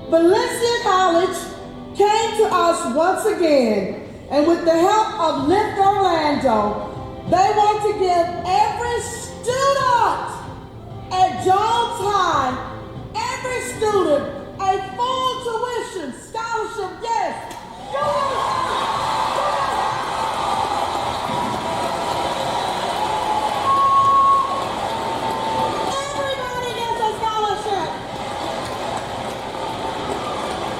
Valencia College came to us once again, and with the help of Lift Orlando, they want to give every student at Jones High, every student, a full tuition scholarship. Yes. Everybody gets a scholarship.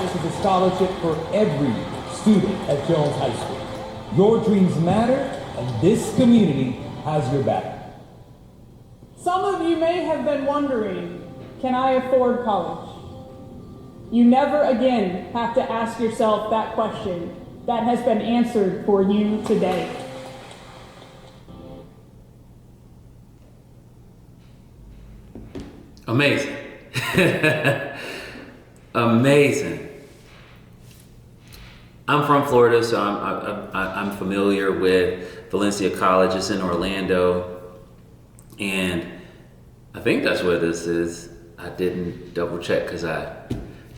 This is a scholarship for every student at Jones High School. Your dreams matter, and this community has your back. Some of you may have been wondering, can I afford college? You never again have to ask yourself that question. That has been answered for you today. Amazing. Amazing. I'm from Florida, so I'm familiar with Valencia College. It's in Orlando, and I think that's where this is. I didn't double check because I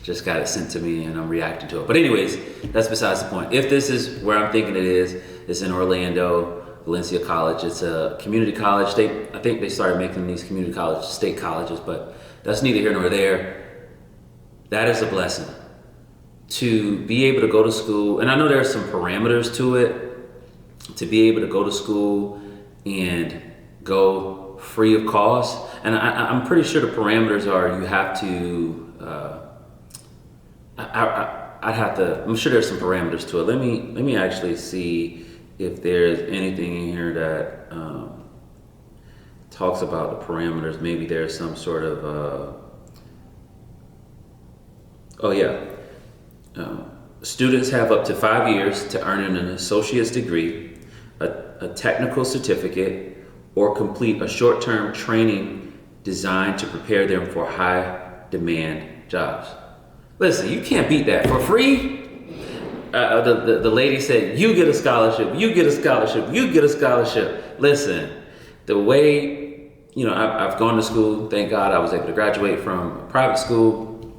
just got it sent to me and I'm reacting to it. But anyways, that's besides the point. If this is where I'm thinking it is, it's in Orlando, Valencia College. It's a community college. I think they started making these community college state colleges, but that's neither here nor there. That is a blessing to be able to go to school. And I know there are some parameters to it, to be able to go to school and go free of cost. And I'm pretty sure the parameters are you have to, I'm sure there's some parameters to it. Let me actually see if there's anything in here that talks about the parameters. Maybe there's some sort of, students have up to 5 years to earn an associate's degree, a technical certificate, or complete a short-term training designed to prepare them for high-demand jobs. Listen, you can't beat that for free. The lady said, you get a scholarship, you get a scholarship, you get a scholarship. Listen, the way, I've gone to school, thank God I was able to graduate from a private school,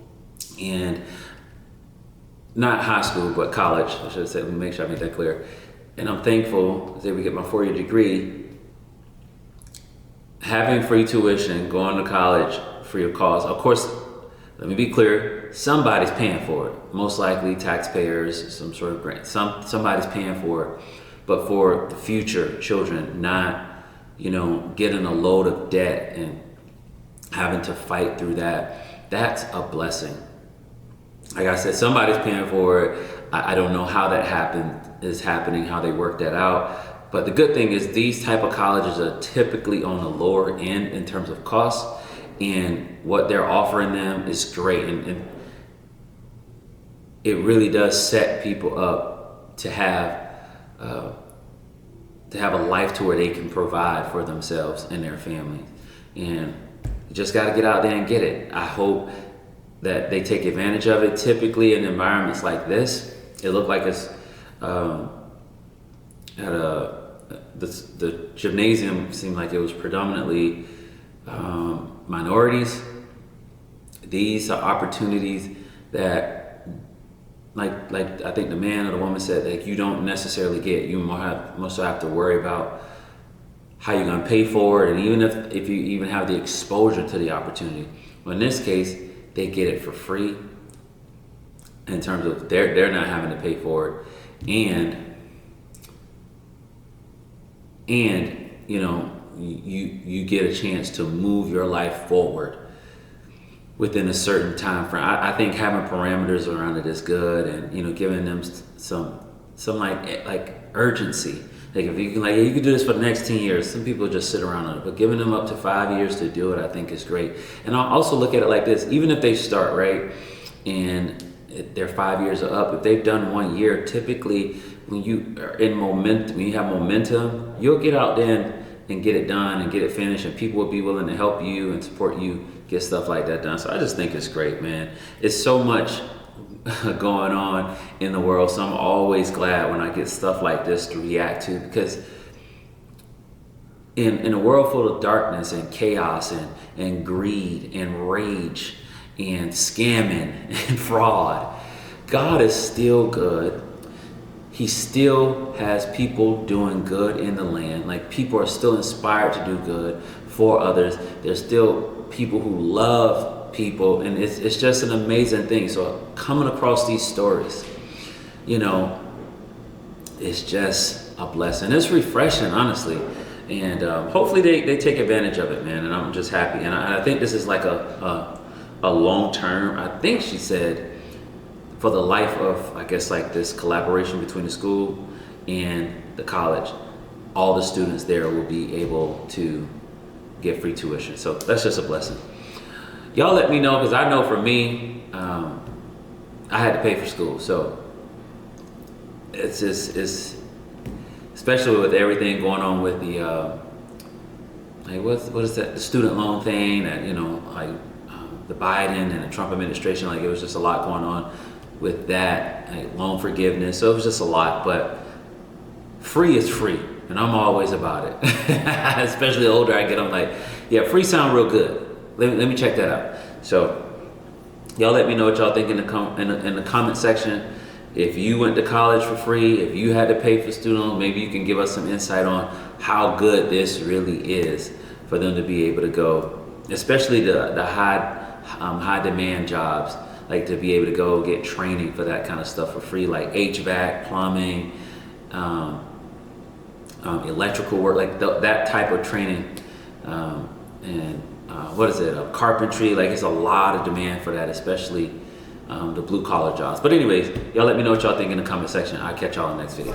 and not high school, but college, I should have said, let me make sure I make that clear. And I'm thankful I was able to get my 4-year degree. Having free tuition, going to college free of cost. Of course, let me be clear, somebody's paying for it. Most likely taxpayers, some sort of grant. Somebody's paying for it. But for the future children, not, getting a load of debt and having to fight through that, that's a blessing. Like I said, somebody's paying for it. I don't know how that is happening, how they work that out. But the good thing is these type of colleges are typically on the lower end in terms of cost, and what they're offering them is great. And it really does set people up to have a life to where they can provide for themselves and their families. And you just got to get out there and get it. I hope that they take advantage of it. Typically in environments like this, it looked like it's the gymnasium seemed like it was predominantly minorities. These are opportunities that, like I think the man or the woman said, that you don't necessarily get. You must have to worry about how you're going to pay for it, and even if you even have the exposure to the opportunity. Well, in this case, they get it for free. In terms of they're not having to pay for it, and you get a chance to move your life forward within a certain time frame. I think having parameters around it is good, and giving them some like urgency. Like if you can you can do this for the next 10 years. Some people just sit around on it, but giving them up to 5 years to do it, I think is great. And I'll also look at it like this: even if they start right and their 5 years are up, if they've done 1 year, typically when you are in momentum, when you have momentum, you'll get out there and get it done and get it finished, and people will be willing to help you and support you get stuff like that done. So I just think it's great, man. It's so much going on in the world, so I'm always glad when I get stuff like this to react to, because in a world full of darkness and chaos and greed and rage and scamming and fraud, God is still good. He still has people doing good in the land. Like, people are still inspired to do good for others. There's still people who love people, and it's just an amazing thing. So coming across these stories, it's just a blessing. It's refreshing, honestly. And hopefully they take advantage of it, man. And I'm just happy. And I think this is like a long term. I think she said, for the life of, I guess, like this collaboration between the school and the college, all the students there will be able to get free tuition. So that's just a blessing. Y'all let me know, because I know for me, I had to pay for school. So it's especially with everything going on with the, what is that, the student loan thing, that, the Biden and the Trump administration, like, it was just a lot going on with that, like loan forgiveness. So it was just a lot, but free is free, and I'm always about it. Especially the older I get, I'm like, yeah, free sound real good. Let me check that out. So y'all let me know what y'all think in the comment section. If you went to college for free, if you had to pay for student loans, maybe you can give us some insight on how good this really is for them to be able to go, especially the high demand jobs, like to be able to go get training for that kind of stuff for free, like HVAC, plumbing, electrical work, like that type of training, and carpentry. Like, it's a lot of demand for that, especially the blue collar jobs. But anyways, y'all let me know what y'all think in the comment section. I'll catch y'all in the next video.